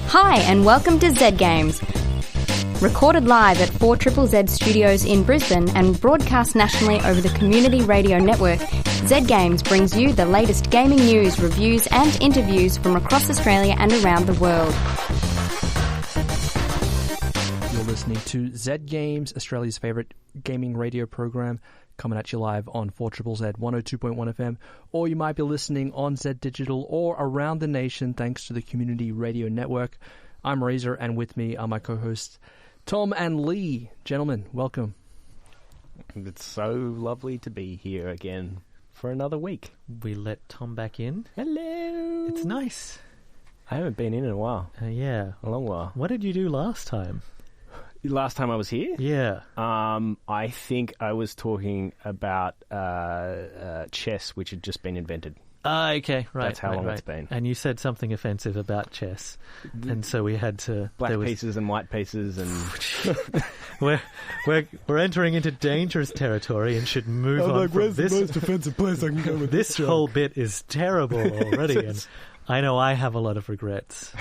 Hi, and welcome to Z Games. Recorded live at 4ZZZ Studios in Brisbane and broadcast nationally over the Community Radio Network, Z Games brings you the latest gaming news, reviews and interviews from across Australia and around the world. You're listening to Z Games, Australia's favourite gaming radio program, coming at you live on 4ZZZ 102.1 FM, or you might be listening on Z Digital or around the nation thanks to the Community Radio Network. I'm Razor, and with me are my co-hosts Tom and Lee. Gentlemen, welcome. It's so lovely to be here again for another week. We let Tom back in. Hello. It's nice. I haven't been in a while. Yeah. A long while. What did you do last time? Last time I was here? Yeah. I think I was talking about chess, which had just been invented. Okay, right. That's how long it's been. And you said something offensive about chess, and so we had to... Black pieces and white pieces and... we're entering into dangerous territory and should move on from this. The most offensive place I can go with this whole bit is terrible already, and I know I have a lot of regrets.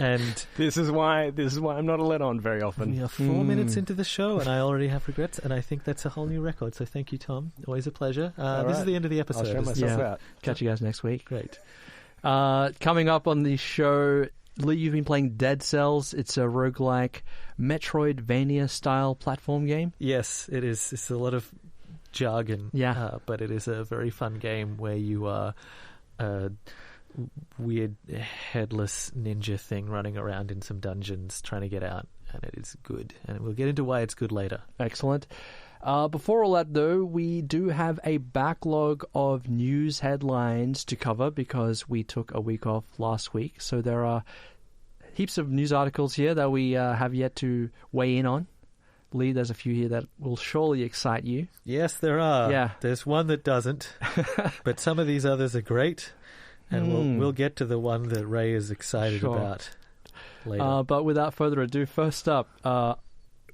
And this is why I'm not let on very often. We are 4 minutes into the show, and I already have regrets, and I think that's a whole new record. So thank you, Tom. Always a pleasure. This is the end of the episode. I'll show myself out. Catch you guys next week. Great. Coming up on the show, Lee, you've been playing Dead Cells. It's a roguelike Metroidvania-style platform game. Yes, it is. It's a lot of jargon, but it is a very fun game where you are... weird headless ninja thing running around in some dungeons trying to get out, and it is good, and we'll get into why it's good later. Excellent. Before all that, though, we do have a backlog of news headlines to cover because we took a week off last week, so there are heaps of news articles here that we have yet to weigh in on. Lee, there's a few here that will surely excite you. Yes, there are. Yeah. There's one that doesn't, but some of these others are great. And we'll get to the one that Ray is excited about later. But without further ado, first up,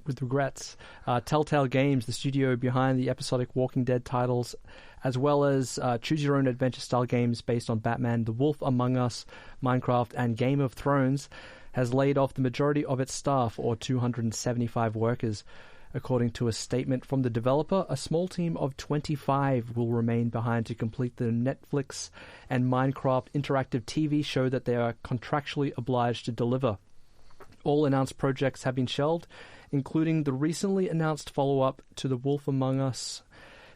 with regrets, Telltale Games, the studio behind the episodic Walking Dead titles, as well as choose-your-own-adventure-style games based on Batman, The Wolf Among Us, Minecraft, and Game of Thrones, has laid off the majority of its staff, or 275 workers. According to a statement from the developer, a small team of 25 will remain behind to complete the Netflix and Minecraft interactive TV show that they are contractually obliged to deliver. All announced projects have been shelved, including the recently announced follow-up to The Wolf Among Us.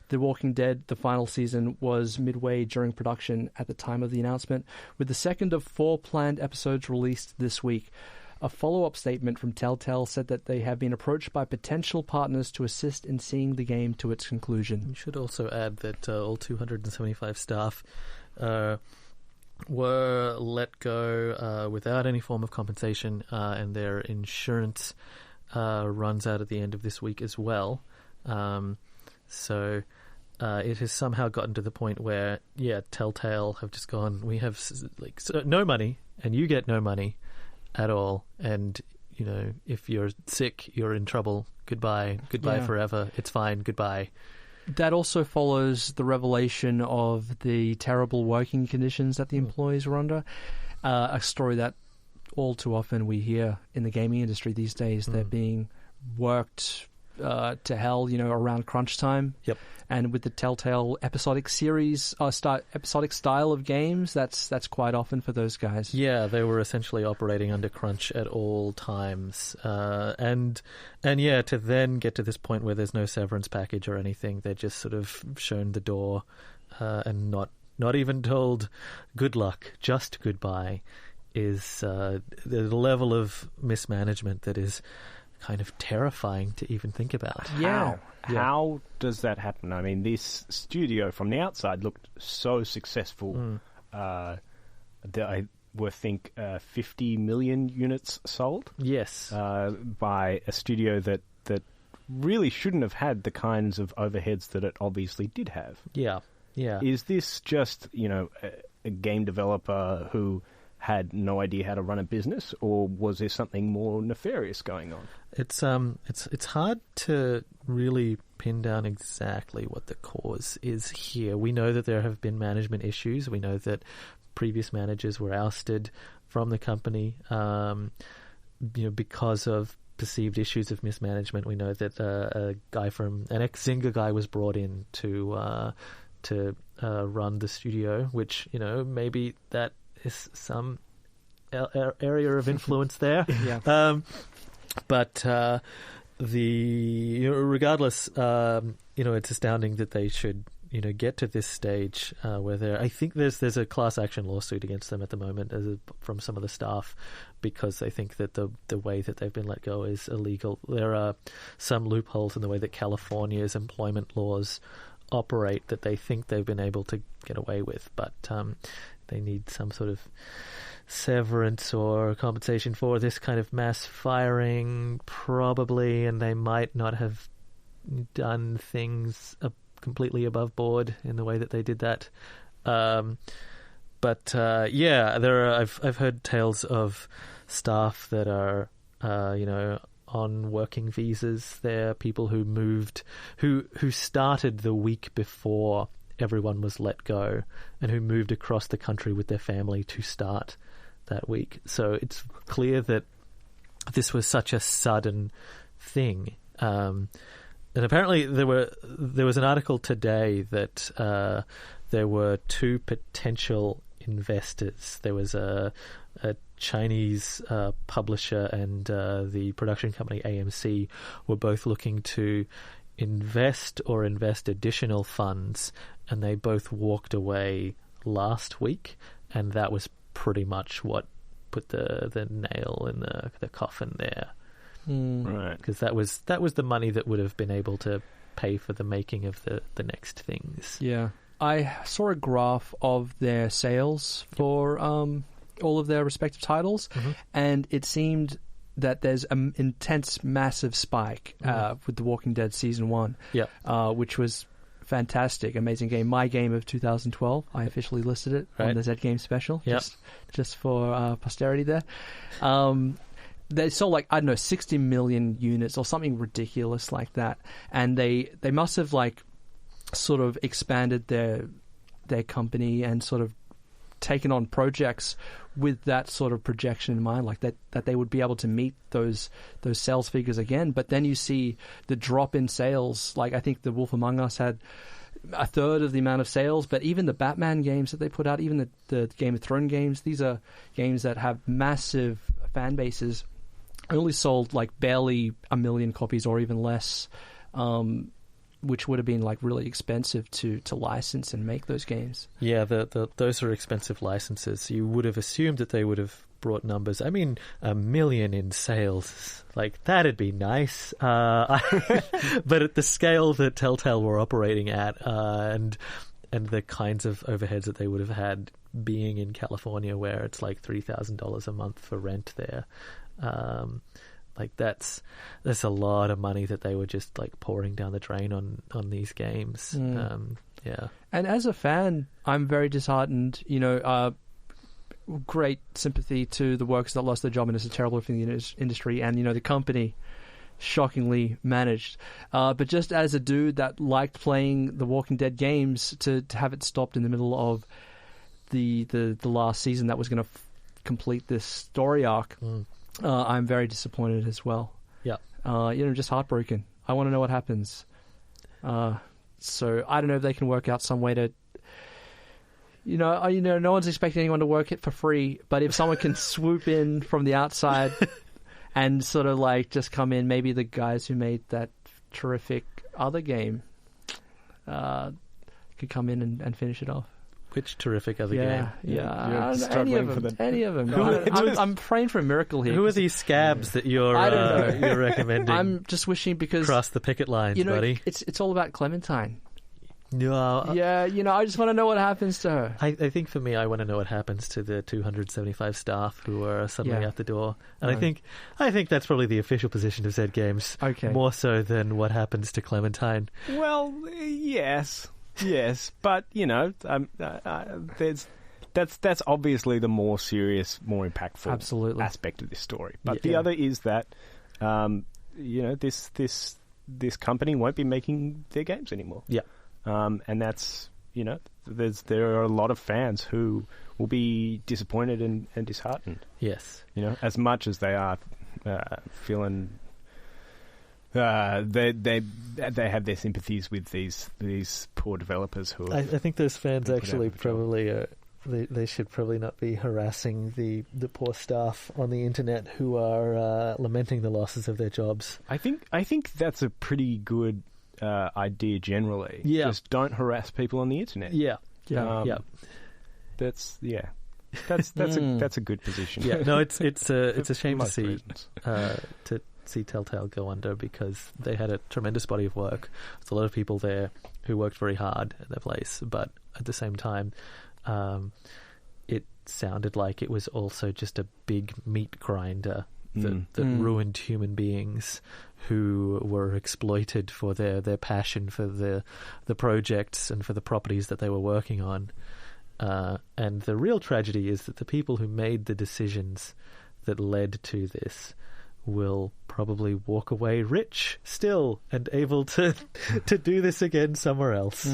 The Walking Dead, the final season, was midway during production at the time of the announcement, with the second of 4 planned episodes released this week. A follow-up statement from Telltale said that they have been approached by potential partners to assist in seeing the game to its conclusion. You should also add that all 275 staff were let go without any form of compensation, and their insurance runs out at the end of this week as well. So it has somehow gotten to the point where, Telltale have just gone, we have no money, and you get no money at all, and if you're sick, you're in trouble. Goodbye forever. It's fine. Goodbye. That also follows the revelation of the terrible working conditions that the employees were under. A story that all too often we hear in the gaming industry these days. They're being worked to hell, around crunch time. Yep. And with the Telltale episodic series, episodic style of games, that's quite often for those guys. Yeah, they were essentially operating under crunch at all times, and to then get to this point where there's no severance package or anything, they're just sort of shown the door, and not even told good luck, just goodbye, is the level of mismanagement that is kind of terrifying to even think about. How does that happen? I mean, this studio from the outside looked so successful. That I think 50 million units sold. Yes, by a studio that really shouldn't have had the kinds of overheads that it obviously did have. Yeah. Is this just a game developer who had no idea how to run a business, or was there something more nefarious going on? It's hard to really pin down exactly what the cause is here. We know that there have been management issues. We know that previous managers were ousted from the company, because of perceived issues of mismanagement. We know that an ex-Zynga guy was brought in to run the studio, which, maybe that is some area of influence there. Yeah. But regardless, it's astounding that they should, get to this stage where I think there's a class action lawsuit against them at the moment from some of the staff, because they think that the way that they've been let go is illegal. There are some loopholes in the way that California's employment laws operate that they think they've been able to get away with, but they need some sort of severance or compensation for this kind of mass firing, probably, and they might not have done things completely above board in the way that they did that. I've heard tales of staff that are on working visas. They're people who moved, who started the week before everyone was let go, and who moved across the country with their family to start that week. So it's clear that this was such a sudden thing. And apparently there was an article today that there were two potential investors. There was a Chinese publisher and the production company AMC were both looking to invest additional funds, and they both walked away last week, and that was pretty much what put the nail in the coffin there. Right. Because that was the money that would have been able to pay for the making of the next things. Yeah. I saw a graph of their sales for all of their respective titles, and it seemed that there's an intense, massive spike with The Walking Dead Season 1, which was fantastic, amazing game. My game of 2012. I officially listed it on the Z Game special, just for posterity there. They sold 60 million units or something ridiculous like that, and they must have sort of expanded their company and sort of taken on projects with that sort of projection in mind, that they would be able to meet those sales figures again. But then you see the drop in sales. I think The Wolf Among Us had a third of the amount of sales, but even the Batman games that they put out, even the Game of Thrones games, these are games that have massive fan bases, only sold barely 1 million copies or even less, which would have been really expensive to license and make those games. Yeah, those are expensive licenses. You would have assumed that they would have brought numbers. I mean, 1 million in sales, that'd be nice. But at the scale that Telltale were operating at, and the kinds of overheads that they would have had being in California, where it's $3,000 a month for rent there. That's a lot of money that they were just pouring down the drain on these games. Yeah. And as a fan, I'm very disheartened. Great sympathy to the workers that lost their job, and it's a terrible thing in the industry, and the company shockingly managed. But just as a dude that liked playing the Walking Dead games, to have it stopped in the middle of the last season that was going to complete this story arc. I'm very disappointed as well. Yeah. Just heartbroken. I want to know what happens. So I don't know if they can work out some way to, no one's expecting anyone to work it for free, but if someone can swoop in from the outside and sort of just come in, maybe the guys who made that terrific other game could come in and finish it off. Which terrific other game? Yeah. Any of them. I'm praying for a miracle here. Who are these scabs that you're recommending? I'm just wishing, because cross the picket lines, buddy. It's all about Clementine. No. Yeah, I just want to know what happens to her. I think for me, I want to know what happens to the 275 staff who are suddenly out the door. And I think that's probably the official position of Zed Games. Okay. More so than what happens to Clementine. Well, yes. Yes, but that's obviously the more serious, more impactful aspect of this story. But the other is that this company won't be making their games anymore. Yeah, and that's there are a lot of fans who will be disappointed and disheartened. Yes. You know, as much as they are feeling. They have their sympathies with these poor developers who. I think those fans put out actually the job. probably they should probably not be harassing the poor staff on the internet who are lamenting the losses of their jobs. I think that's a pretty good idea generally. Yeah. Just don't harass people on the internet. Yeah. Yeah. Yeah. That's a good position. Yeah. No, it's a shame to most see reasons. to see Telltale go under, because they had a tremendous body of work. There's a lot of people there who worked very hard at their place, but at the same time, it sounded like it was also just a big meat grinder that ruined human beings who were exploited for their passion for the projects and for the properties that they were working on. And the real tragedy is that the people who made the decisions that led to this will probably walk away rich still and able to do this again somewhere else.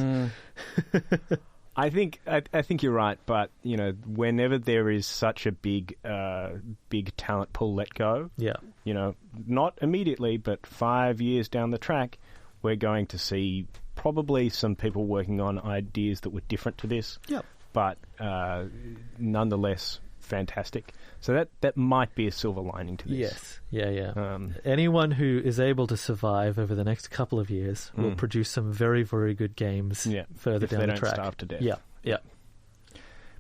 I think you're right, but you know, whenever there is such a big talent pool let go, Yeah. you know, not immediately, but 5 years down the track, we're going to see probably some people working on ideas that were different to this, Yep. but nonetheless fantastic. So that might be a silver lining to this. Yes. Yeah. Um, Anyone who is able to survive over the next couple of years will produce some very, very good games further if down they the don't track. starve to death. Yeah.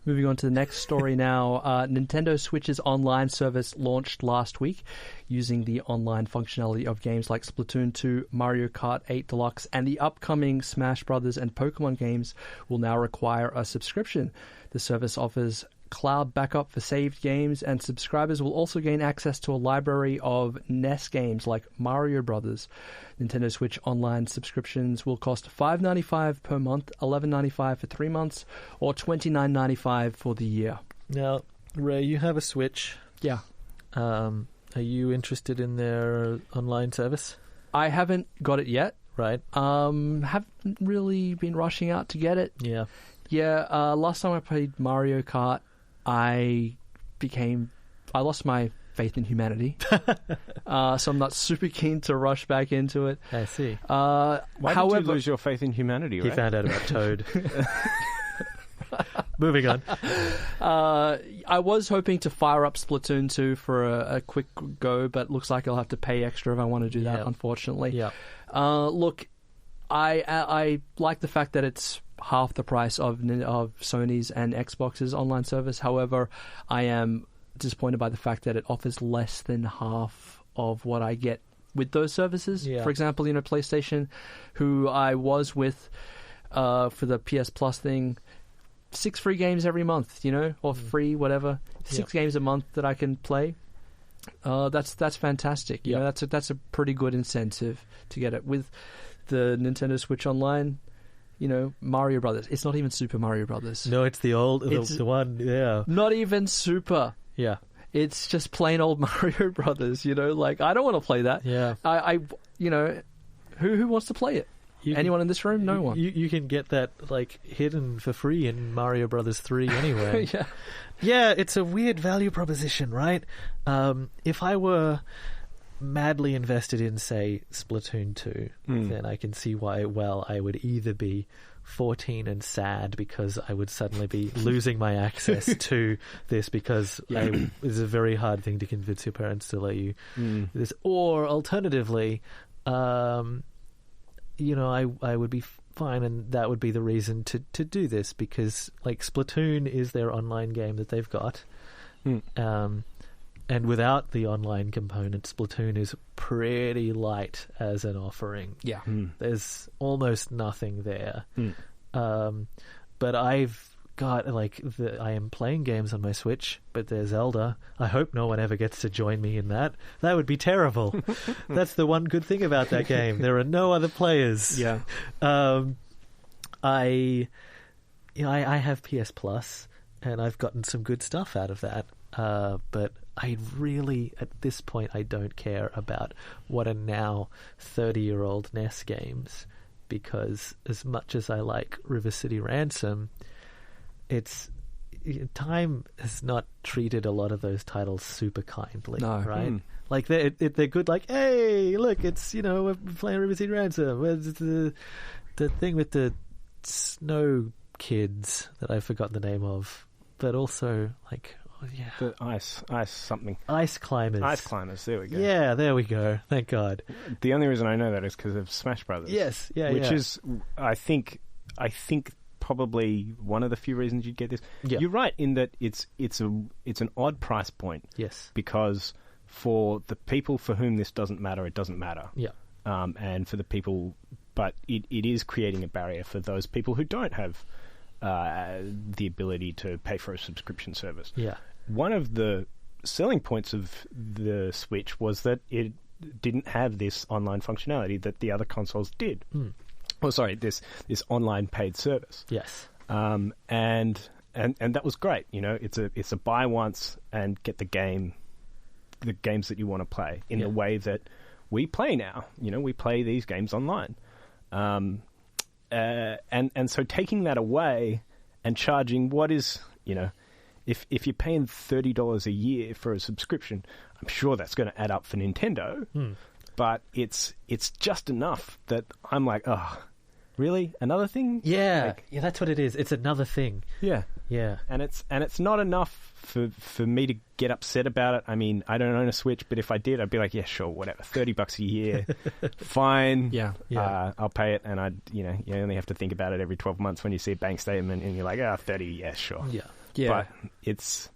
Moving on to the next story now. Nintendo Switch's online service launched last week using the online functionality of games like Splatoon 2, Mario Kart 8 Deluxe, and the upcoming Smash Brothers and Pokemon games will now require a subscription. The service offers cloud backup for saved games, and subscribers will also gain access to a library of NES games like Mario Brothers. Nintendo Switch online subscriptions will cost $5.95 per month, $11.95 for 3 months, or $29.95 for the year. Now, Ray, you have a Switch. Yeah. Are you interested in their online service? I haven't got it yet. Right. Haven't really been rushing out to get it. Yeah. Yeah, last time I played Mario Kart, I lost my faith in humanity. So I'm not super keen to rush back into it. I see. Why however, did you lose your faith in humanity, He right? found out about Toad. Moving on. I was hoping to fire up Splatoon 2 for a quick go, but looks like I'll have to pay extra if I want to do that, Yeah. unfortunately. Yeah. Look, I like the fact that it's half the price of Sony's and Xbox's online service. However, I am disappointed by the fact that it offers less than half of what I get with those services. Yeah. For example, PlayStation, who I was with for the PS Plus thing, 6 free games every month, or free, whatever. 6 games a month that I can play. That's fantastic. You know, that's a pretty good incentive to get it. With the Nintendo Switch Online, Mario Brothers. It's not even Super Mario Brothers. No, it's the one. Yeah. Not even Super. Yeah. It's just plain old Mario Brothers. Like, I don't want to play that. Yeah. Who wants to play it? Anyone in this room? No one. You can get that hidden for free in Mario Brothers 3 anyway. Yeah. Yeah, it's a weird value proposition, right? If I were madly invested in, say, Splatoon 2, then I can see why, I would either be 14 and sad because I would suddenly be losing my access to this because it's a very hard thing to convince your parents to let you this. Or alternatively, I would be fine, and that would be the reason to do this because Splatoon is their online game that they've got. And without the online component, Splatoon is pretty light as an offering. Yeah. There's almost nothing there. But I've got, I am playing games on my Switch, but there's Zelda. I hope no one ever gets to join me in that. That would be terrible. That's the one good thing about that game. There are no other players. Yeah. I have PS Plus, and I've gotten some good stuff out of that. But I really, at this point, I don't care about what are now 30-year-old NES games, because as much as I like River City Ransom, it's Time has not treated a lot of those titles super kindly, No. right? Like they're good. Like, hey, look, it's we're playing River City Ransom. Where's the thing with the snow kids that I've forgotten the name of, but also like, oh, yeah, The ice something. Ice Climbers. Ice Climbers, there we go. Yeah, there we go. Thank God. The only reason I know that is because of Smash Brothers. Yes, yeah, Which yeah. is, I think probably one of the few reasons you'd get this. Yeah. You're right in that it's an odd price point Yes. because for the people for whom this doesn't matter, it doesn't matter. Yeah. And for the people, but it is creating a barrier for those people who don't have the ability to pay for a subscription service. Yeah. One of the selling points of the Switch was that it didn't have this online functionality that the other consoles did. Oh, sorry, this online paid service. Yes. And that was great. It's a buy once and get the games that you want to play in the way that we play now. We play these games online. And so taking that away and charging what is, if you're paying $30 a year for a subscription, I'm sure that's going to add up for Nintendo. But it's just enough that I'm like, oh, really? Another thing? Yeah. Yeah, that's what it is. It's another thing. Yeah. Yeah. And it's not enough for me to get upset about it. I mean, I don't own a Switch, but if I did, I'd be like, yeah, sure, whatever. $30 a year, fine. Yeah. I'll pay it, and you only have to think about it every 12 months when you see a bank statement, and you're like, 30, yeah, sure. Yeah. Yeah. But it's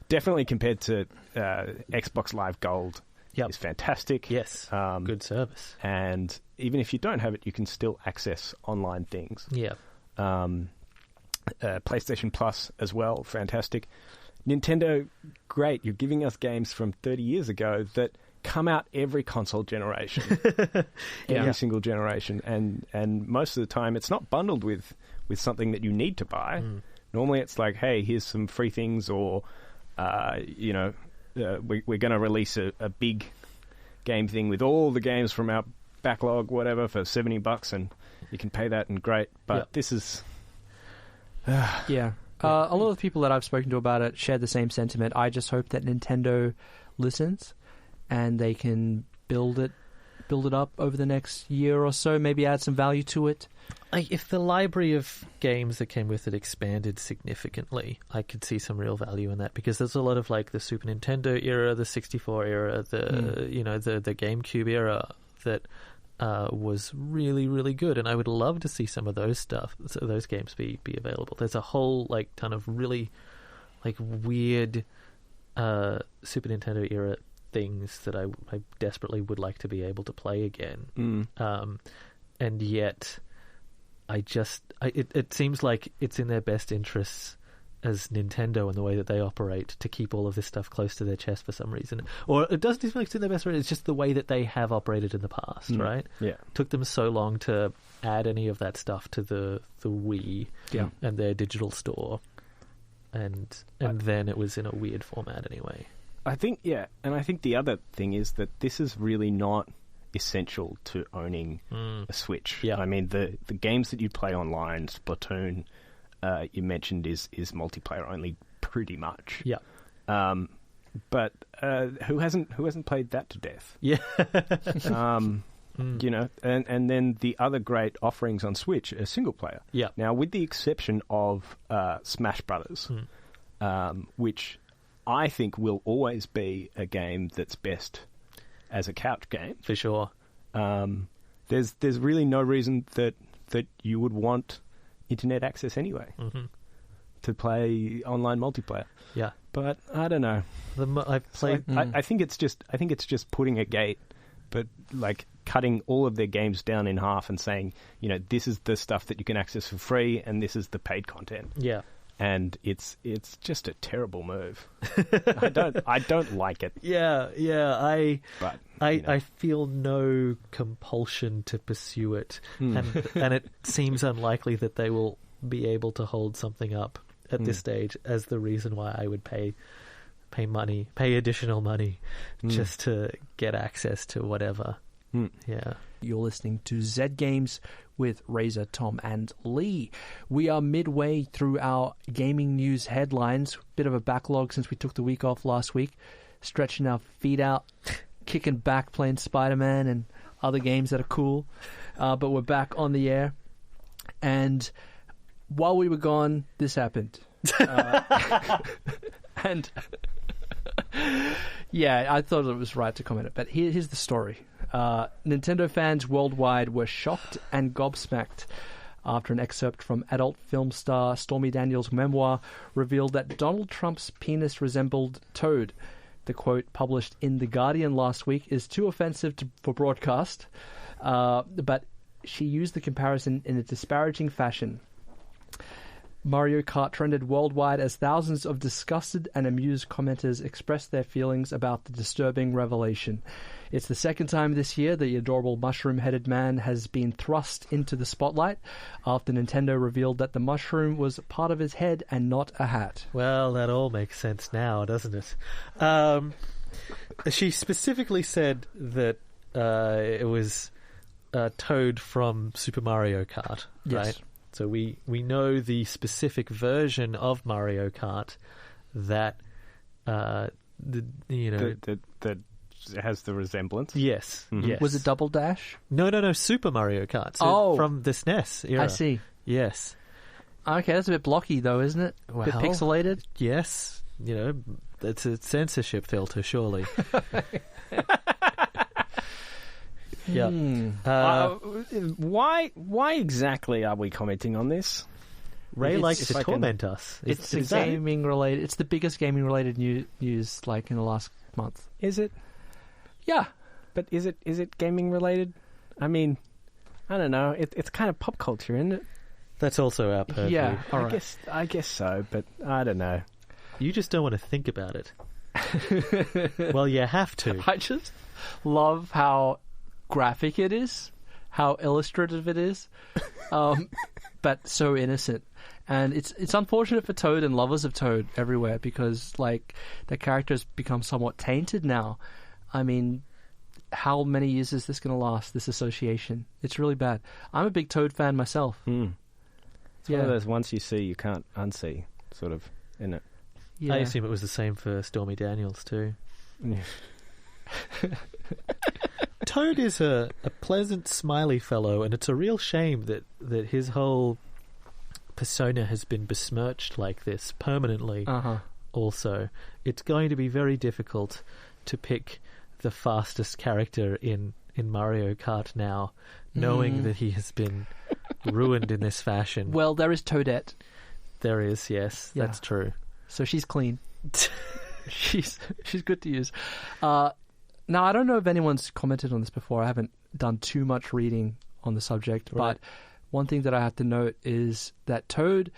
definitely compared to Xbox Live Gold. Yep. Is fantastic. Yes. Good service. And even if you don't have it, you can still access online things. Yeah. PlayStation Plus as well, fantastic. Nintendo, great. You're giving us games from 30 years ago that come out every console generation, every single generation, and most of the time it's not bundled with something that you need to buy. Normally it's like, hey, here's some free things, or we're going to release a big game thing with all the games from our backlog, whatever, for $70, and you can pay that, and great. But this is Yeah. A lot of the people that I've spoken to about it share the same sentiment. I just hope that Nintendo listens and they can build it up over the next year or so, maybe add some value to it. Like, if the library of games that came with it expanded significantly, I could see some real value in that, because there's a lot of like the Super Nintendo era, the 64 era, the GameCube era that was really, really good, and I would love to see some of those games be available. There's a whole like ton of really like weird Super Nintendo era things that I desperately would like to be able to play again. And yet it seems like it's in their best interests as Nintendo and the way that they operate to keep all of this stuff close to their chest for some reason. Or it doesn't seem like it's in their best interest, it's just the way that they have operated in the past, right? Yeah. Took them so long to add any of that stuff to the Wii and their digital store. And then it was in a weird format anyway. I think, and I think the other thing is that this is really not essential to owning a Switch. Yeah. I mean, the games that you play online, Splatoon, you mentioned is multiplayer only, pretty much. Yeah. But who hasn't played that to death? Yeah. And then the other great offerings on Switch are single player. Yeah. Now, with the exception of Smash Brothers, which I think will always be a game that's best as a couch game. For sure. There's really no reason that you would want internet access anyway to play online multiplayer. Yeah. But I don't know. I've played. I think it's just putting a gate, but like cutting all of their games down in half and saying, this is the stuff that you can access for free, and this is the paid content. Yeah. And it's just a terrible move. I don't like it. Yeah. But I feel no compulsion to pursue it, and it seems unlikely that they will be able to hold something up at this stage as the reason why I would pay additional money just to get access to whatever. Yeah. You're listening to Z Games with Razor, Tom, and Lee. We are midway through our gaming news headlines. Bit of a backlog since we took the week off last week. Stretching our feet out, kicking back, playing Spider-Man and other games that are cool. But we're back on the air. And while we were gone, this happened. And yeah, I thought it was right to comment it. But here's the story. Nintendo fans worldwide were shocked and gobsmacked after an excerpt from adult film star Stormy Daniels' memoir revealed that Donald Trump's penis resembled Toad. The quote published in The Guardian last week is too offensive for broadcast, but she used the comparison in a disparaging fashion. Mario Kart trended worldwide as thousands of disgusted and amused commenters expressed their feelings about the disturbing revelation. It's the second time this year the adorable mushroom-headed man has been thrust into the spotlight after Nintendo revealed that the mushroom was part of his head and not a hat. Well, that all makes sense now, doesn't it? She specifically said that it was Toad from Super Mario Kart, right? Yes. So we know the specific version of Mario Kart that That has the resemblance. Yes, yes. Was it Double Dash? No, Super Mario Kart. So Oh. from the SNES era. I see. Yes. Okay, that's a bit blocky though, isn't it? A bit Well, pixelated? Yes. You know, it's a censorship filter, surely. Yeah. Why exactly are we commenting on this? Ray It's- likes if to I can- torment us. It's is that it? gaming related. It's the biggest gaming related news like in the last month. Is it? Yeah. But is it gaming related? I mean, I don't know. It's kind of pop culture, isn't it? That's also our purview. Yeah. All I right. guess so, but I don't know. You just don't want to think about it. Well, you have to. I just love how graphic it is, how illustrative it is, but so innocent. And it's unfortunate for Toad and lovers of Toad everywhere because like the character has become somewhat tainted now. I mean, how many years is this going to last, this association? It's really bad. I'm a big Toad fan myself. It's one of those once you see, you can't unsee, sort of, isn't it? Yeah. I assume it was the same for Stormy Daniels too. Toad is a pleasant, smiley fellow, and it's a real shame that his whole persona has been besmirched like this permanently. Also, it's going to be very difficult to pick the fastest character in Mario Kart now, knowing that he has been ruined in this fashion. Well, there is Toadette, There is, yes, Yeah. that's true. so she's clean. she's good to use. Now, I don't know if anyone's commented on this before. I haven't done too much reading on the subject, Right. but one thing that I have to note is that Toad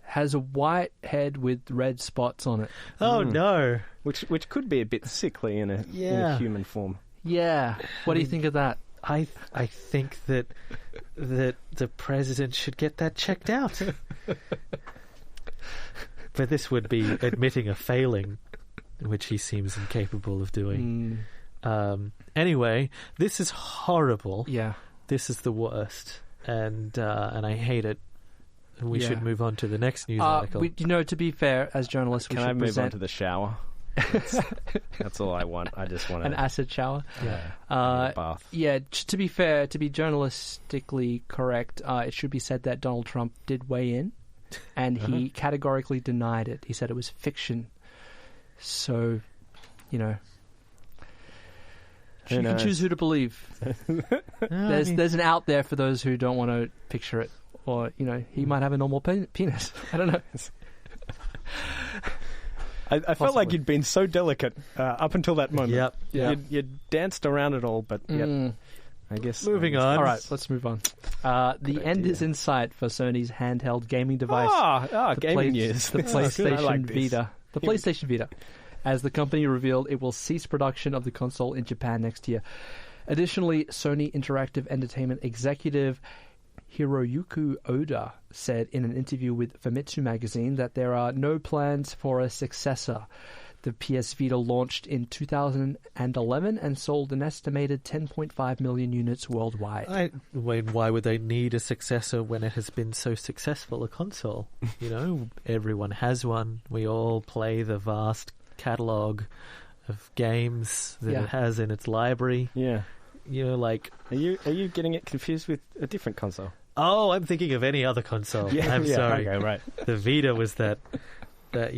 has a white head with red spots on it. Oh no! Which could be a bit sickly in a Yeah. human form. Yeah. What do you think of that? I think that the president should get that checked out. But this would be admitting a failing, which he seems incapable of doing. Anyway, this is horrible. Yeah. This is the worst, and I hate it. We Yeah. should move on to the next news article. To be fair, as journalists, we Can I should move on present to the shower? That's all I want. I just want an acid shower. a bath. Yeah, to be fair, to be journalistically correct, it should be said that Donald Trump did weigh in, and he categorically denied it. He said it was fiction. So, you know, Who you can knows? choose who to believe. There's an out there for those who don't want to picture it, or you know, he might have a normal penis. I don't know. I felt Possibly. like you'd been so delicate up until that moment. Yep. Yeah. You'd danced around it all, but yep, I guess. Moving on. All right, let's move on. The end idea. is in sight for Sony's handheld gaming device. The gaming news. The This is good. I PlayStation like this. Vita. The PlayStation Vita. As the company revealed, it will cease production of the console in Japan next year. Additionally, Sony Interactive Entertainment executive Hiroyuki Oda said in an interview with Famitsu magazine that there are no plans for a successor. The PS Vita launched in 2011 and sold an estimated 10.5 million units worldwide. Why would they need a successor when it has been so successful a console? You know, everyone has one. We all play the vast catalogue of games that it has in its library. Yeah. You know, like... Are you getting it confused with a different console? Oh, I'm thinking of any other console. I'm sorry. Okay, right. The Vita was that that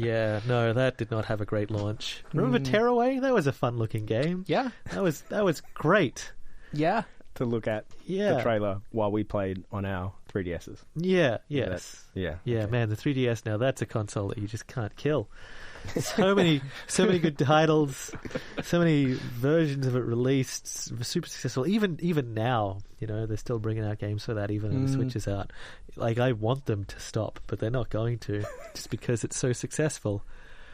did not have a great launch. Remember Tearaway? That was a fun-looking game. Yeah. That was great. Yeah. To look at the trailer while we played on our 3DSs. Yeah, yes. Yeah. Yeah, okay. Man, the 3DS now, that's a console that you just can't kill. So many good titles, so many versions of it released, super successful. Even now, you know, they're still bringing out games for that, even when the Switch is out. Like, I want them to stop, but they're not going to, just because it's so successful.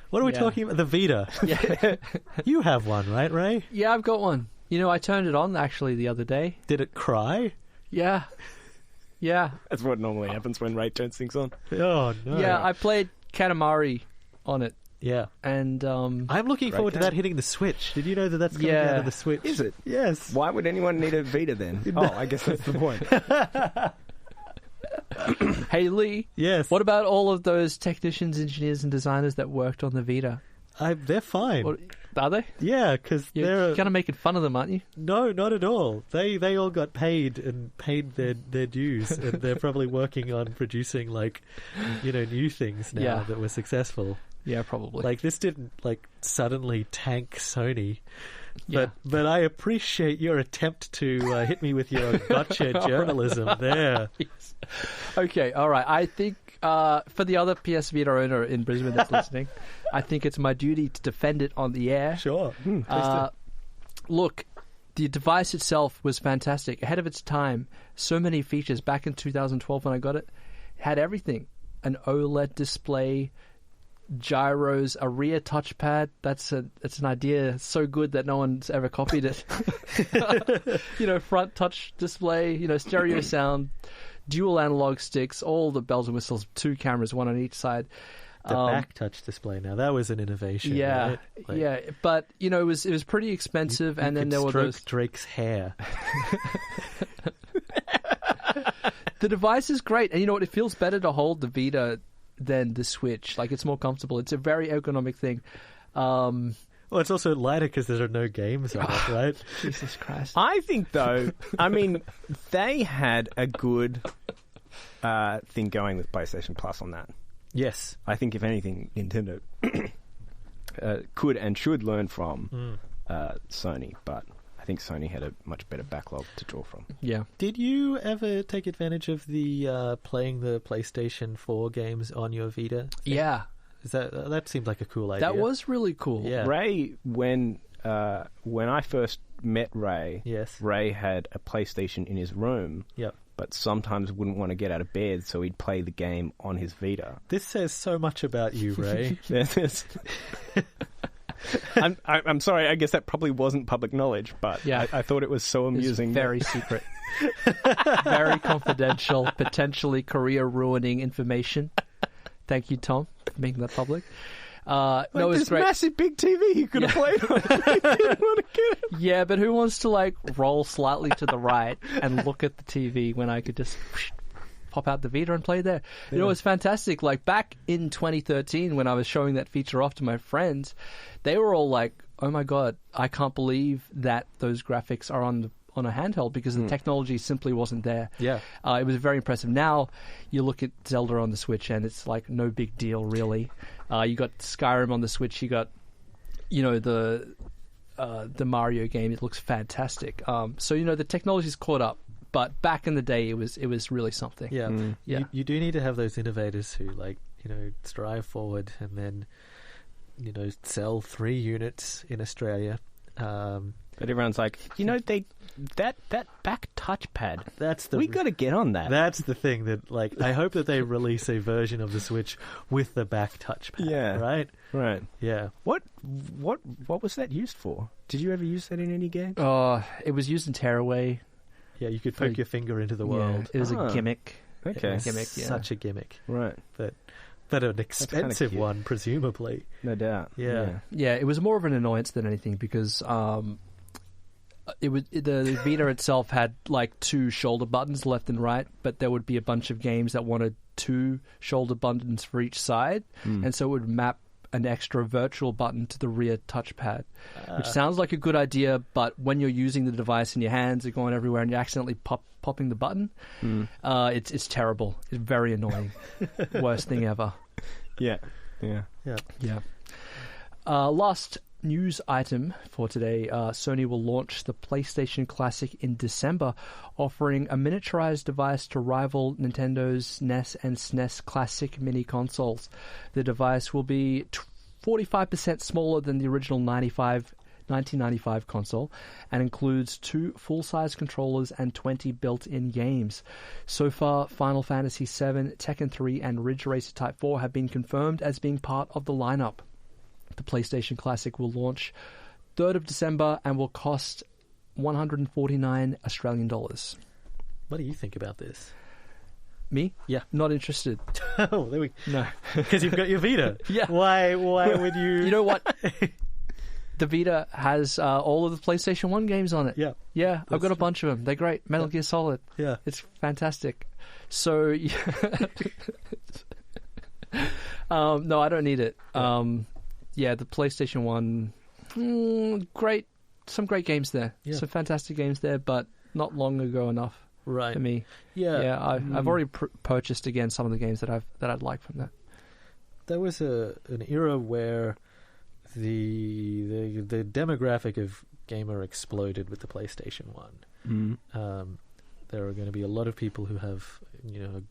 What are we talking about? The Vita. Yeah. You have one, right, Ray? Yeah, I've got one. You know, I turned it on, actually, the other day. Did it cry? Yeah. Yeah. That's what normally happens when Ray turns things on. Oh, no. Yeah, I played Katamari on it. Yeah. And I'm looking forward to that hitting the Switch. Did you know that that's coming out of the Switch? Is it? Yes. Why would anyone need a Vita then? Oh, I guess that's the point. Hey, Lee. Yes. What about all of those technicians, engineers, and designers that worked on the Vita? They're fine. Are they? Yeah, because You're kind of making fun of them, aren't you? No, not at all. They all got paid and paid their dues, and they're probably working on producing, like, you know, new things now that were successful. Yeah, probably. Like, this didn't, like, suddenly tank Sony. But I appreciate your attempt to hit me with your gotcha journalism there. Yes. Okay, all right. I think for the other PS Vita owner in Brisbane that's listening, I think it's my duty to defend it on the air. Sure. Look, the device itself was fantastic, ahead of its time. So many features. Back in 2012 when I got it, had everything. An OLED display, gyros, a rear touchpad. It's an idea so good that no one's ever copied it. You know, front touch display, you know, stereo sound, dual analog sticks, all the bells and whistles, 2 cameras, one on each side. The back touch display now, that was an innovation. Yeah, right? Like, yeah, but you know, it was pretty expensive, and then there were those Drake's hair. The device is great, and you know what? It feels better to hold the Vita than the Switch. Like, it's more comfortable. It's a very ergonomic thing. Well, it's also lighter because there are no games on it, right? Jesus Christ. I think, though, I mean, they had a good thing going with PlayStation Plus on that. Yes. I think, if anything, Nintendo could and should learn from Sony, but I think Sony had a much better backlog to draw from. Yeah. Did you ever take advantage of the playing the PlayStation 4 games on your Vita? Yeah. Is that seemed like a cool idea. That was really cool. Yeah. Ray, when I first met Ray, yes, Ray had a PlayStation in his room. Yep. But sometimes wouldn't want to get out of bed, so he'd play the game on his Vita. This says so much about you, Ray. I'm sorry, I guess that probably wasn't public knowledge, but yeah. I thought it was so amusing. It's very secret. Very confidential, potentially career-ruining information. Thank you, Tom, for making that public. No, it was this great. massive big TV you could have played on. You didn't want to get it. Yeah, but who wants to, like, roll slightly to the right and look at the TV when I could just pop out the Vita and play there? You know, it was fantastic. Like, back in 2013 when I was showing that feature off to my friends, they were all like, oh my God, I can't believe that those graphics are on a handheld, because the technology simply wasn't there. Yeah. It was very impressive. Now, you look at Zelda on the Switch and it's like no big deal, really. You got Skyrim on the Switch, you got, you know, the Mario game. It looks fantastic. So, you know, the technology's caught up. But back in the day, it was really something. Yeah. Yeah. You do need to have those innovators who, like, you know, strive forward and then, you know, sell 3 units in Australia. But everyone's like, you know, that back touchpad. We got to get on that. That's the thing that, like, I hope that they release a version of the Switch with the back touchpad. Yeah. Right. Right. Yeah. What was that used for? Did you ever use that in any game? It was used in Tearaway. Yeah, you could poke your finger into the world. Yeah, it was a gimmick. Okay. Gimmick, yeah. Such a gimmick. Right. But But an expensive cute. one, presumably. No doubt. Yeah. Yeah, it was more of an annoyance than anything because the Vita itself had like 2 shoulder buttons left and right, but there would be a bunch of games that wanted 2 shoulder buttons for each side, and so it would map an extra virtual button to the rear touchpad, which sounds like a good idea, but when you're using the device in your hands, you're going everywhere and you're accidentally popping the button, it's terrible. It's very annoying. Worst thing ever. Yeah. Last news item for today, Sony will launch the PlayStation Classic in December, offering a miniaturized device to rival Nintendo's NES and SNES Classic mini consoles. The device will be 45% smaller than the original 1995 console and includes 2 full-size controllers and 20 built-in games. So far, Final Fantasy VII, Tekken 3 and Ridge Racer Type 4 have been confirmed as being part of the lineup. The PlayStation Classic will launch 3rd of December and will cost $149 Australian dollars. What do you think about this? Me? Yeah. Not interested. Oh, there we No. Because you've got your Vita. Yeah. Why would you... You know what? The Vita has all of the PlayStation 1 games on it. Yeah. Yeah, I've got a bunch of them. They're great. Metal Gear Solid. Yeah. It's fantastic. So, no, I don't need it. Yeah, the PlayStation 1, great. Some great games there. Yeah. Some fantastic games there, but not long ago enough Right. for me. Yeah. I've already purchased again some of the games that I'd like from that. There was an era where the demographic of gamer exploded with the PlayStation 1. There are going to be a lot of people who have,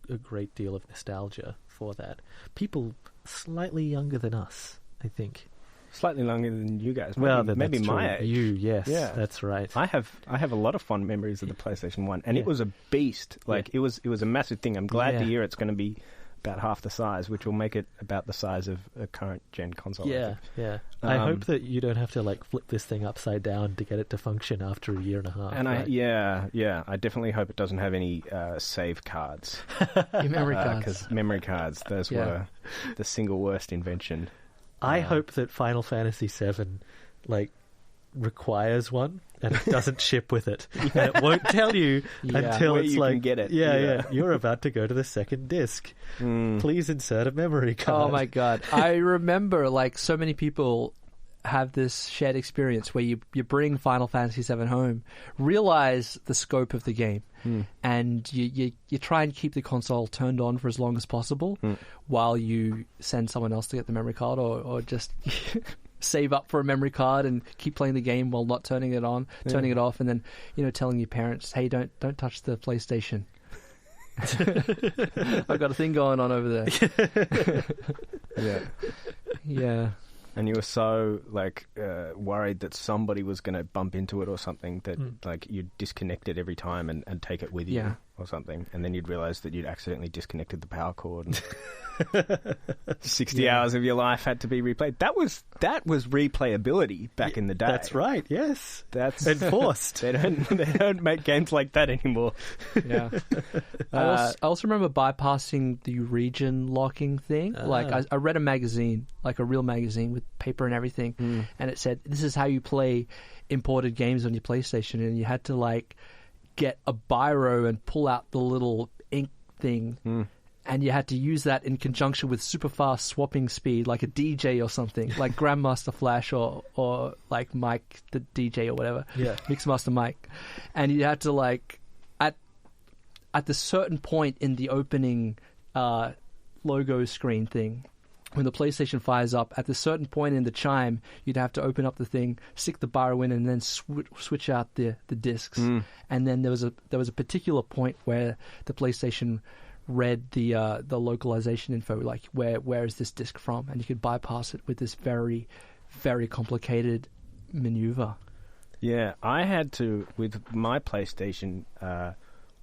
a great deal of nostalgia for that. People slightly younger than us, I think. Slightly longer than you guys. Well, maybe that's my true. age. You, yes, Yeah. that's right. I have a lot of fond memories of the PlayStation 1, and it was a beast. Like it was a massive thing. I'm glad to hear it's going to be about half the size, which will make it about the size of a current gen console. I think. I hope that you don't have to flip this thing upside down to get it to function after a year and a half. And right? I definitely hope it doesn't have any save cards. Your memory cards. Because memory cards, those were the single worst invention. I hope that Final Fantasy VII, requires one, and it doesn't ship with it. And it won't tell you until Where it's you can get it. You're about to go to the second disc. Please insert a memory card. Oh my god. I remember so many people have this shared experience where you bring Final Fantasy VII home, realize the scope of the game, and you try and keep the console turned on for as long as possible while you send someone else to get the memory card or just save up for a memory card and keep playing the game while not turning it on, turning it off, and then telling your parents, hey, don't touch the PlayStation. I've got a thing going on over there. Yeah. And you were so worried that somebody was going to bump into it or something that you'd disconnect it every time and take it with you or something, and then you'd realize that you'd accidentally disconnected the power cord. And 60 hours of your life had to be replayed. That was replayability back in the day. That's right. Yes, that's enforced. They don't make games like that anymore. Yeah. I also remember bypassing the region locking thing. I read a magazine, a real magazine with paper and everything, and it said this is how you play imported games on your PlayStation, and you had to get a biro and pull out the little ink thing. And you had to use that in conjunction with super fast swapping speed, like a DJ or something, like Grandmaster Flash or Mike the DJ or whatever, Mixmaster Mike. And you had to at the certain point in the opening logo screen thing, when the PlayStation fires up, at the certain point in the chime, you'd have to open up the thing, stick the biro in, and then switch out the discs. And then there was a particular point where the PlayStation read the localization info, where is this disc from, and you could bypass it with this very, very complicated maneuver. Yeah, I had to with my PlayStation.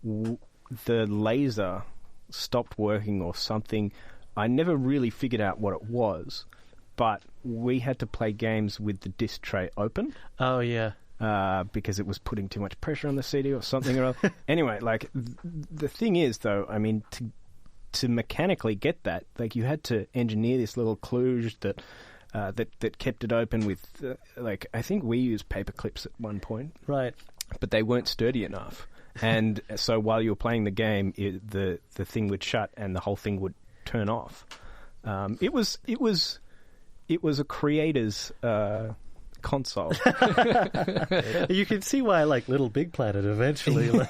The laser stopped working or something. I never really figured out what it was, but we had to play games with the disc tray open. Oh yeah. Because it was putting too much pressure on the CD or something or other. Anyway, the thing is, though, I mean, to mechanically get that, like you had to engineer this little kludge that kept it open with, like I think we used paper clips at one point, Right. but they weren't sturdy enough. And so while you were playing the game, the thing would shut and the whole thing would turn off. It was a creator's console. You can see why, like, Little Big Planet eventually, like,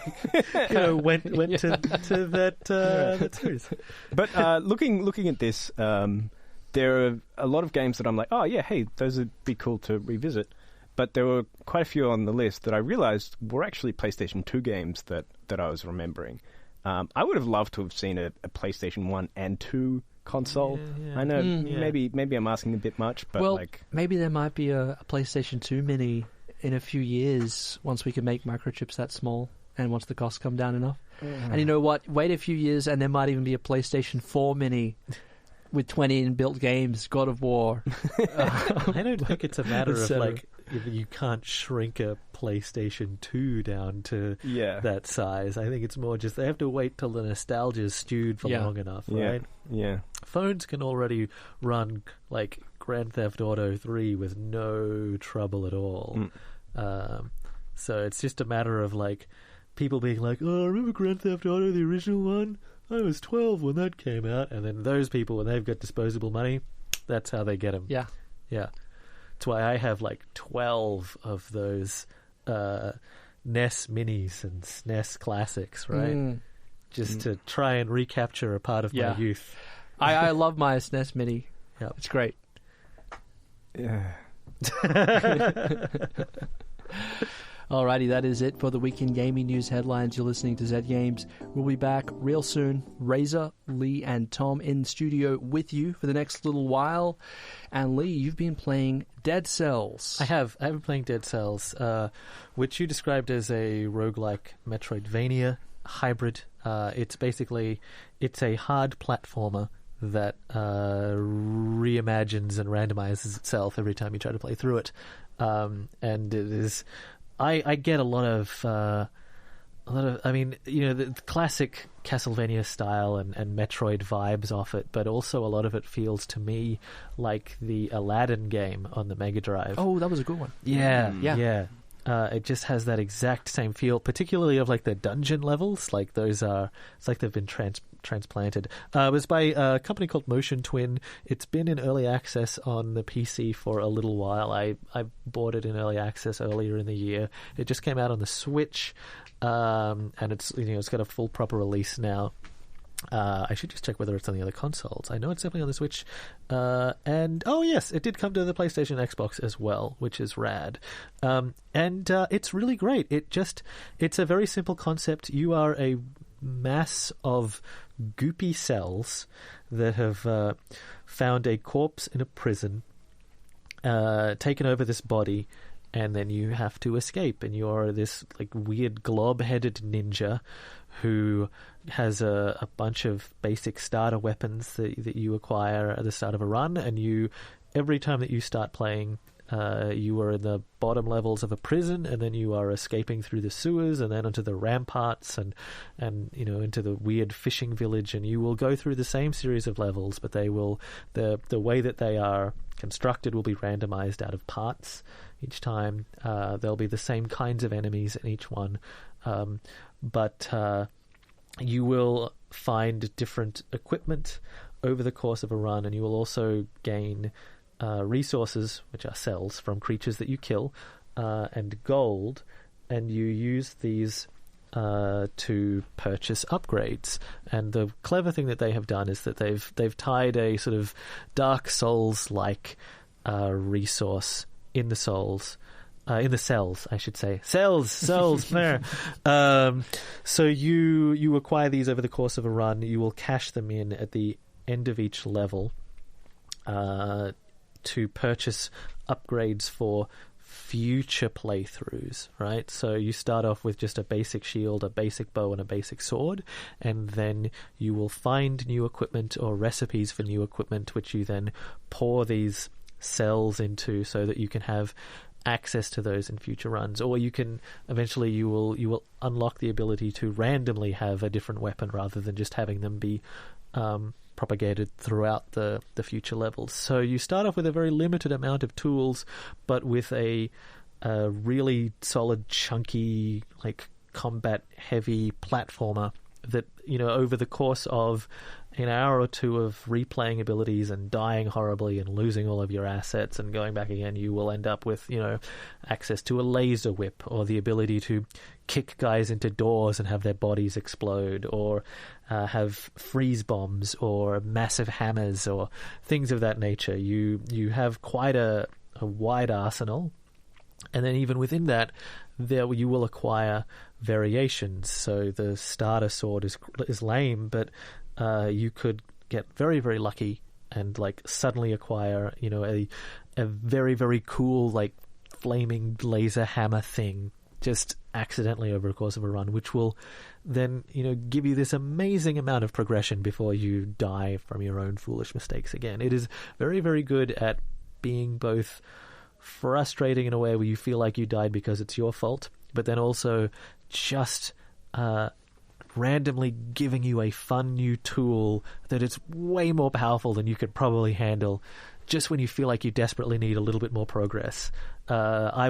went to that series. But looking at this, there are a lot of games that I'm like, oh yeah, hey, those would be cool to revisit. But there were quite a few on the list that I realized were actually PlayStation 2 games that I was remembering. I would have loved to have seen a PlayStation 1 and 2 console. Yeah. I know maybe I'm asking a bit much, but well, maybe there might be a PlayStation 2 Mini in a few years once we can make microchips that small and once the costs come down enough. And you know what? Wait a few years and there might even be a PlayStation 4 Mini with 20 inbuilt games, God of War. I don't think it's a matter of like you can't shrink a PlayStation 2 down to that size. I think it's more just they have to wait till the nostalgia is stewed for long enough, right? Yeah. Phones can already run like Grand Theft Auto 3 with no trouble at all. So it's just a matter of like people being like, oh, remember Grand Theft Auto, the original one? I was 12 when that came out. And then those people, when they've got disposable money, that's how they get them. Yeah. That's why I have like 12 of those NES Minis and SNES Classics, right? Just to try and recapture a part of my youth. I love my SNES Mini. Yeah. It's great. Yeah. Alrighty, that is it for the Week in Gaming News headlines. You're listening to Z Games. We'll be back real soon. Razor, Lee, and Tom in studio with you for the next little while. And Lee, you've been playing Dead Cells. I have. I've been playing Dead Cells, which you described as a roguelike Metroidvania hybrid. It's a hard platformer that reimagines and randomizes itself every time you try to play through it. And it is... I get a lot of, I mean, the classic Castlevania style and Metroid vibes off it, but also a lot of it feels to me like the Aladdin game on the Mega Drive. Oh, that was a good one. Yeah. It just has that exact same feel, particularly of like the dungeon levels. Like those it's like they've been transplanted. It was by a company called Motion Twin. It's been in early access on the PC for a little while. I bought it in early access earlier in the year. It just came out on the Switch, and it's got a full proper release now. I should just check whether it's on the other consoles. I know it's definitely on the Switch. And, oh yes, it did come to the PlayStation and Xbox as well, which is rad. And it's really great. It's a very simple concept. You are a mass of goopy cells that have found a corpse in a prison, taken over this body, and then you have to escape. And you're this like weird glob-headed ninja who has a bunch of basic starter weapons that you acquire at the start of a run, and every time that you start playing, you are in the bottom levels of a prison, and then you are escaping through the sewers, and then onto the ramparts, and into the weird fishing village, and you will go through the same series of levels, but they will the way that they are constructed will be randomized out of parts each time. There'll be the same kinds of enemies in each one, but you will find different equipment over the course of a run, and you will also gain resources, which are cells from creatures that you kill, and gold, and you use these to purchase upgrades. And the clever thing that they have done is that they've tied a sort of Dark Souls-like resource in the cells, I should say. Cells, there. So you acquire these over the course of a run. You will cash them in at the end of each level to purchase upgrades for future playthroughs, right? So you start off with just a basic shield, a basic bow, and a basic sword, and then you will find new equipment or recipes for new equipment, which you then pour these cells into so that you can have access to those in future runs, or you can eventually you will unlock the ability to randomly have a different weapon rather than just having them be propagated throughout the future levels. So you start off with a very limited amount of tools, but with a really solid, chunky, like combat heavy platformer that, you know, over the course of an hour or two of replaying abilities and dying horribly and losing all of your assets and going back again, you will end up with, you know, access to a laser whip, or the ability to kick guys into doors and have their bodies explode, or have freeze bombs or massive hammers or things of that nature. You have quite a wide arsenal. And then even within that, there you will acquire variations. So the starter sword is lame, but you could get very, very lucky and like suddenly acquire, you know, a very, very cool like flaming laser hammer thing just accidentally over the course of a run, which will then, you know, give you this amazing amount of progression before you die from your own foolish mistakes again. It is very, very good at being both frustrating in a way where you feel like you died because it's your fault, but then also just randomly giving you a fun new tool that is way more powerful than you could probably handle just when you feel like you desperately need a little bit more progress. I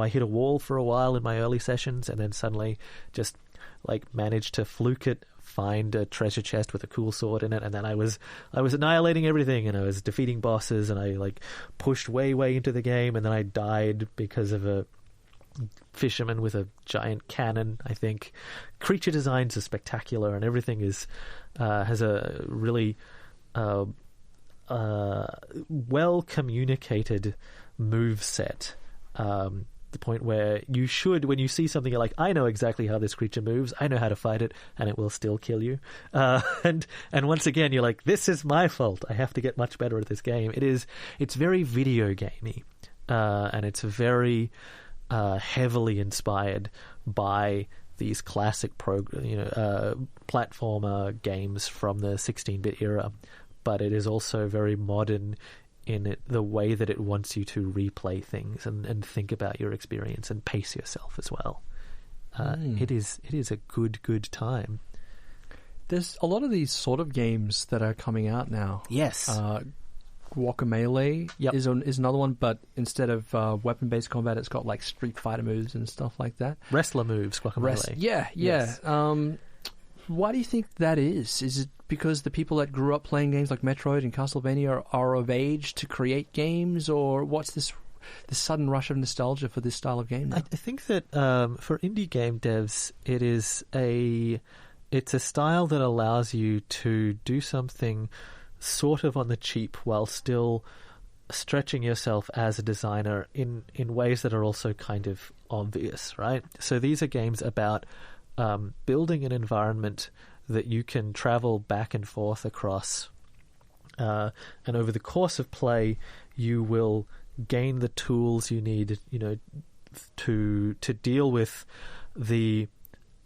hit a wall for a while in my early sessions, and then suddenly just like managed to fluke it, find a treasure chest with a cool sword in it, and then I was annihilating everything, and I was defeating bosses, and I like pushed way into the game, and then I died because of a fisherman with a giant cannon. I think creature designs are spectacular, and everything is has a really well communicated move set. The point where you should, when you see something, you're like, I know exactly how this creature moves, I know how to fight it, and it will still kill you. And once again, you're like, this is my fault. I have to get much better at this game. It's very video gamey, and it's very heavily inspired by these classic platformer games from the 16-bit era, but it is also very modern in the way that it wants you to replay things and think about your experience and pace yourself as well. It is a good time. There's a lot of these sort of games that are coming out now. Yes. Guacamelee Yep. is another one, but instead of weapon-based combat, it's got like Street Fighter moves and stuff like that. Wrestler moves, Guacamelee. Yeah. Yes. Why do you think that is? Is it because the people that grew up playing games like Metroid and Castlevania are of age to create games, or what's this sudden rush of nostalgia for this style of game now? I think that for indie game devs, it's a style that allows you to do something sort of on the cheap while still stretching yourself as a designer in ways that are also kind of obvious, right? So these are games about building an environment that you can travel back and forth across, and over the course of play, you will gain the tools you need, you know, to deal with the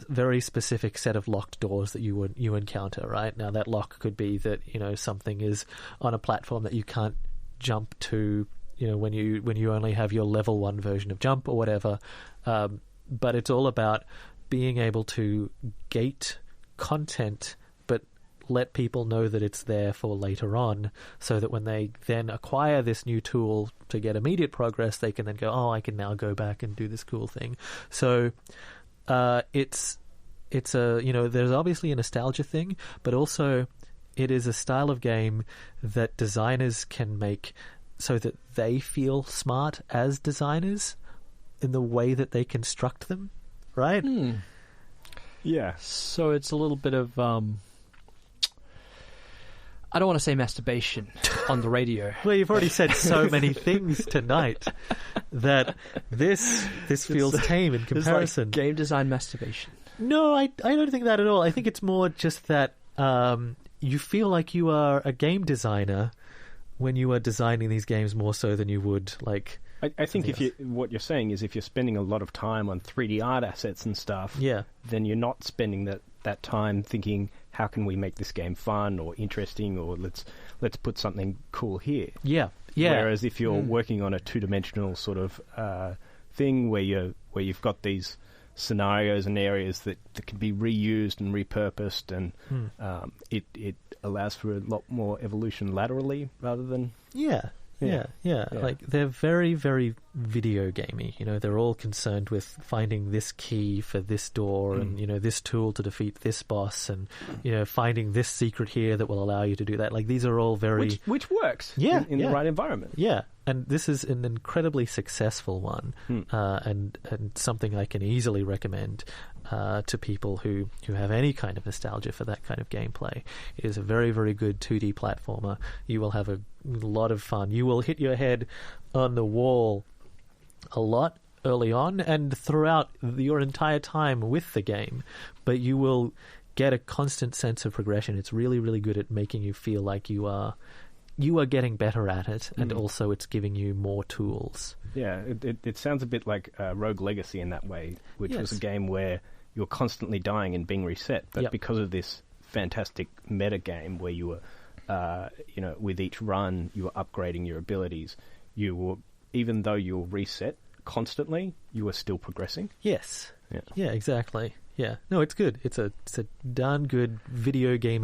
very specific set of locked doors that you encounter. Right now, that lock could be that, you know, something is on a platform that you can't jump to, you know, when you only have your level 1 version of jump or whatever. But it's all about being able to gate content, but let people know that it's there for later on, so that when they then acquire this new tool to get immediate progress, they can then go, oh, I can now go back and do this cool thing. So it's a, you know, there's obviously a nostalgia thing, but also it is a style of game that designers can make so that they feel smart as designers in the way that they construct them, right? Yeah. So it's a little bit of I don't want to say masturbation on the radio. Well, you've already said so many things tonight that this feels tame in comparison. It's like game design masturbation. No, I don't think that at all. I think it's more just that you feel like you are a game designer when you are designing these games more so than you would like. I think what you're saying is if you're spending a lot of time on 3D art assets and stuff, yeah, then you're not spending that time thinking, how can we make this game fun or interesting, or let's put something cool here. Yeah, Yeah. Whereas if you're working on a two-dimensional sort of thing where you've got these scenarios and areas that can be reused and repurposed, and it allows for a lot more evolution laterally rather than... Yeah. Like, they're very, very video gamey. You know, they're all concerned with finding this key for this door and, you know, this tool to defeat this boss and, you know, finding this secret here that will allow you to do that. Like, these are all very... Which works in the right environment. Yeah, and this is an incredibly successful one and something I can easily recommend to people who have any kind of nostalgia for that kind of gameplay. It is a very, very good 2D platformer. You will have a lot of fun. You will hit your head on the wall a lot early on and throughout your entire time with the game, but you will get a constant sense of progression. It's really, really good at making you feel like you are getting better at it, and also it's giving you more tools. Yeah, it sounds a bit like Rogue Legacy in that way, which was a game where you're constantly dying and being reset, but because of this fantastic meta game where you were, you know, with each run you were upgrading your abilities, you were, even though you were reset constantly, you were still progressing. Yes. Yeah, exactly. Yeah. No, it's good. It's a darn good video game.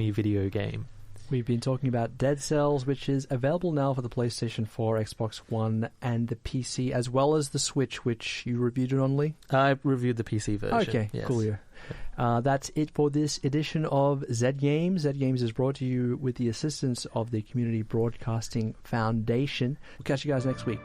We've been talking about Dead Cells, which is available now for the PlayStation 4, Xbox One, and the PC, as well as the Switch, which you reviewed it on, Lee? I reviewed the PC version. Okay, yes. Cool. Yeah. That's it for this edition of Z Games. Z Games is brought to you with the assistance of the Community Broadcasting Foundation. We'll catch you guys next week.